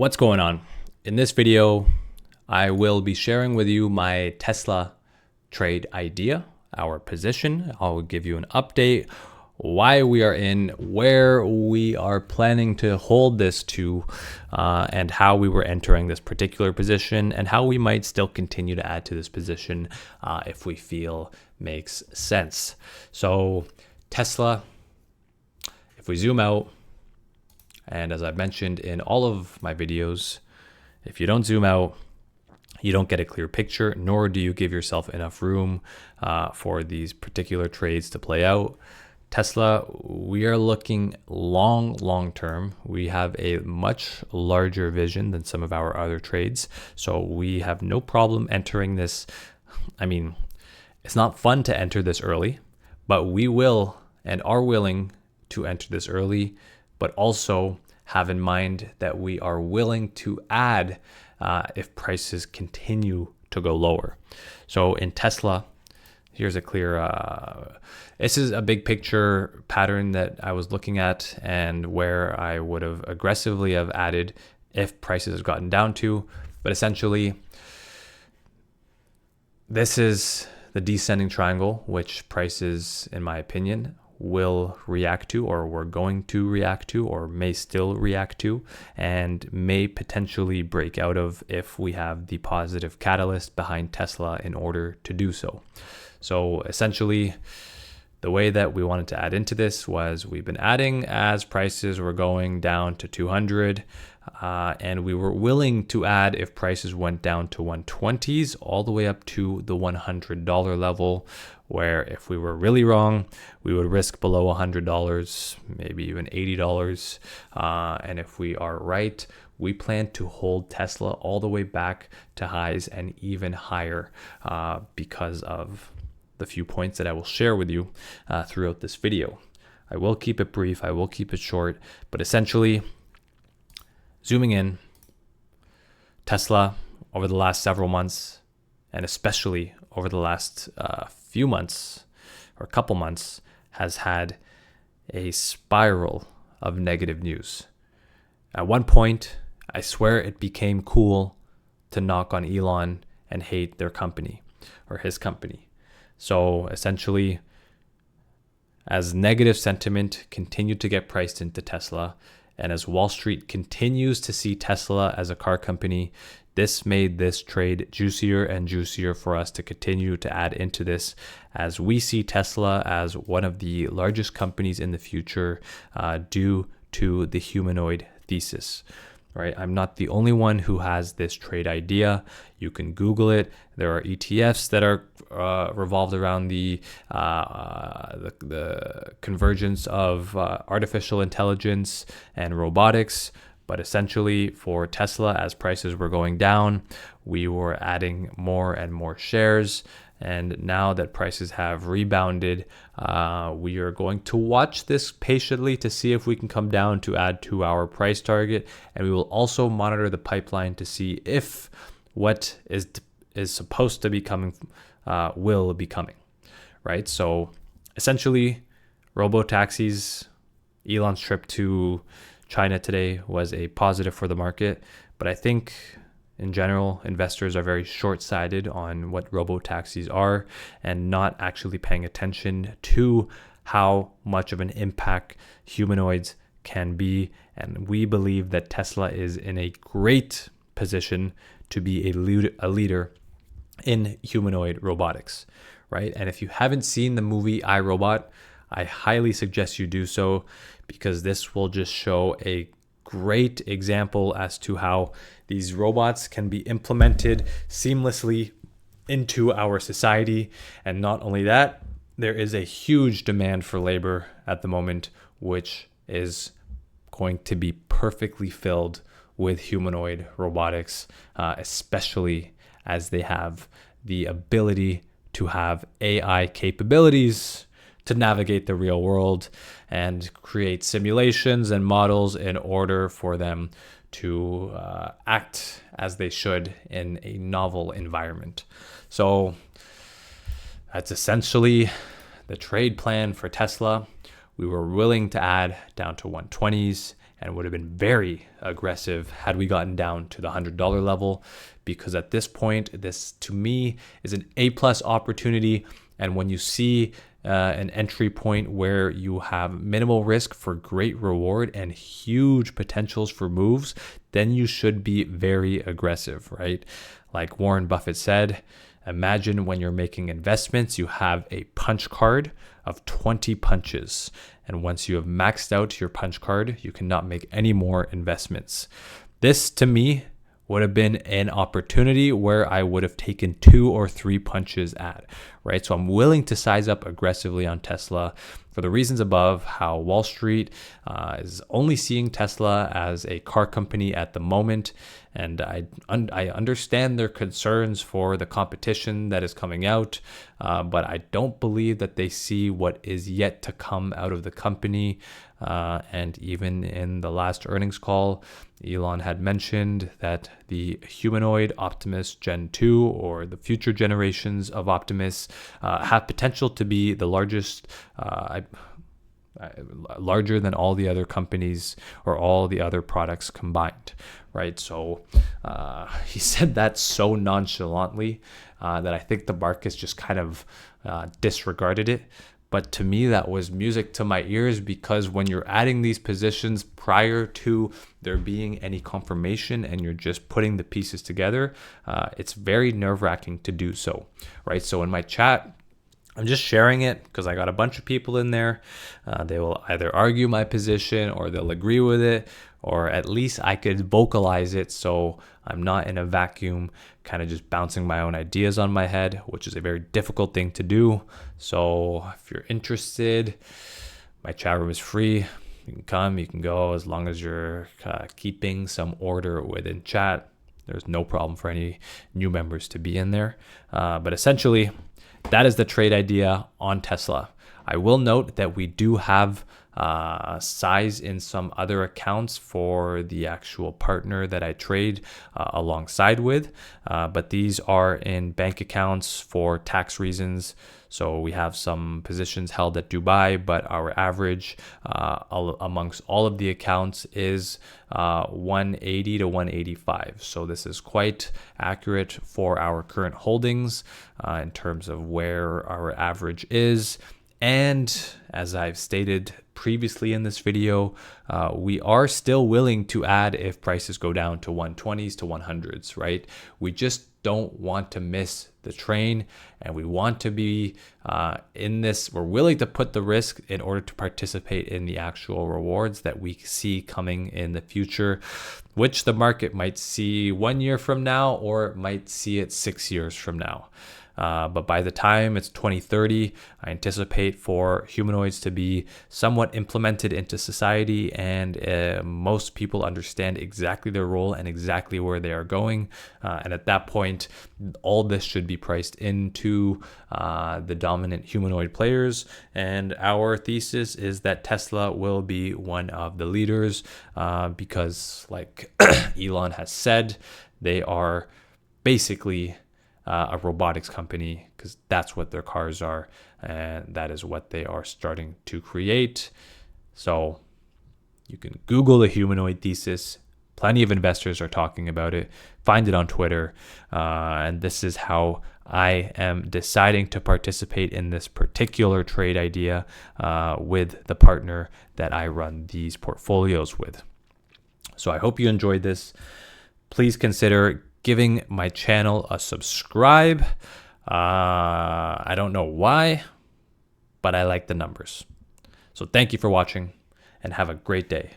What's going on? In this video, I will be sharing with you my Tesla trade idea, our position. I'll give you an update, why we are in, where we are planning to hold this to, and how we were entering this particular position, and how we might still continue to add to this position if we feel makes sense. So Tesla, if we zoom out, and as I've mentioned in all of my videos, if you don't zoom out, you don't get a clear picture, nor do you give yourself enough room for these particular trades to play out. Tesla, we are looking long term. We have a much larger vision than some of our other trades. So we have no problem entering this. I mean, it's not fun to enter this early, but we will and are willing to enter this early, but also have in mind that we are willing to add if prices continue to go lower. So in Tesla, here's a clear, this is a big picture pattern that I was looking at and where I would have aggressively have added if prices have gotten down to, but essentially this is the descending triangle, which prices, in my opinion, will react to, or we're going to react to, or may still react to, and may potentially break out of if we have the positive catalyst behind Tesla in order to do so. So essentially, the way that we wanted to add into this was we've been adding as prices were going down to 200, and we were willing to add if prices went down to 120s all the way up to the $100 level, where if we were really wrong, we would risk below $100, maybe even $80. And if we are right, we plan to hold Tesla all the way back to highs and even higher because of the few points that I will share with you throughout this video. I will keep it brief, I will keep it short, but essentially, zooming in, Tesla over the last several months, and especially over the last few months or couple months, has had a spiral of negative news. At one point, I swear it became cool to knock on Elon and hate their company or his company. So essentially, as negative sentiment continued to get priced into Tesla, and as Wall Street continues to see Tesla as a car company, this made this trade juicier and juicier for us to continue to add into this, as we see Tesla as one of the largest companies in the future due to the humanoid thesis. Right? I'm not the only one who has this trade idea. You can Google it. There are ETFs that are revolved around the convergence of artificial intelligence and robotics. But essentially for Tesla, as prices were going down, we were adding more and more shares. And now that prices have rebounded, we are going to watch this patiently to see if we can come down to add to our price target. And we will also monitor the pipeline to see if what is supposed to be coming will be coming, right? So essentially, robotaxis, Elon's trip to China today was a positive for the market, but I think in general, investors are very short-sighted on what robotaxis are and not actually paying attention to how much of an impact humanoids can be. And we believe that Tesla is in a great position to be a leader in humanoid robotics, right? And if you haven't seen the movie I, Robot, I highly suggest you do so, because this will just show a great example as to how these robots can be implemented seamlessly into our society. And not only that, there is a huge demand for labor at the moment, which is going to be perfectly filled with humanoid robotics, especially as they have the ability to have AI capabilities to navigate the real world and create simulations and models in order for them to act as they should in a novel environment. So that's essentially the trade plan for Tesla. We were willing to add down to 120s, and would have been very aggressive had we gotten down to the $100 level, because at this point, this to me is an A+ opportunity. And when you see an entry point where you have minimal risk for great reward and huge potentials for moves, then you should be very aggressive, right? Like Warren Buffett said, imagine when you're making investments, you have a punch card of 20 punches. And once you have maxed out your punch card, you cannot make any more investments. This to me would have been an opportunity where I would have taken 2 or 3 punches at, right? So I'm willing to size up aggressively on Tesla for the reasons above, how Wall Street is only seeing Tesla as a car company at the moment. And I understand their concerns for the competition that is coming out, but I don't believe that they see what is yet to come out of the company. And even in the last earnings call, Elon had mentioned that the humanoid Optimus Gen 2, or the future generations of Optimus, have potential to be the largest, larger than all the other companies or all the other products combined, right? So he said that so nonchalantly that I think the markets just kind of disregarded it. But to me, that was music to my ears, because when you're adding these positions prior to there being any confirmation and you're just putting the pieces together, it's very nerve-wracking to do so, right? So in my chat, I'm just sharing it because I got a bunch of people in there. They will either argue my position or they'll agree with it, or at least I could vocalize it so I'm not in a vacuum, kind of just bouncing my own ideas on my head, which is a very difficult thing to do. So if you're interested, my chat room is free. You can come, you can go, as long as you're keeping some order within chat. There's no problem for any new members to be in there. But essentially, that is the trade idea on Tesla. I will note that we do have size in some other accounts for the actual partner that I trade alongside with, but these are in bank accounts for tax reasons. So we have some positions held at Dubai, but our average amongst all of the accounts is 180 to 185. So this is quite accurate for our current holdings in terms of where our average is. And as I've stated previously in this video, we are still willing to add if prices go down to 120s to 100s, right? We just don't want to miss the train, and we want to be in this. We're willing to put the risk in order to participate in the actual rewards that we see coming in the future, which the market might see 1 year from now, or it might see it 6 years from now. But by the time it's 2030, I anticipate for humanoids to be somewhat implemented into society, and most people understand exactly their role and exactly where they are going. And at that point, all this should be priced into the dominant humanoid players. And our thesis is that Tesla will be one of the leaders because, like Elon has said, they are basically a robotics company, because that's what their cars are, and that is what they are starting to create. So you can Google the humanoid thesis. Plenty of investors are talking about it. Find it on Twitter. And this is how I am deciding to participate in this particular trade idea with the partner that I run these portfolios with. So I hope you enjoyed this. Please consider giving my channel a subscribe. I don't know why, but I like the numbers. So thank you for watching, and have a great day.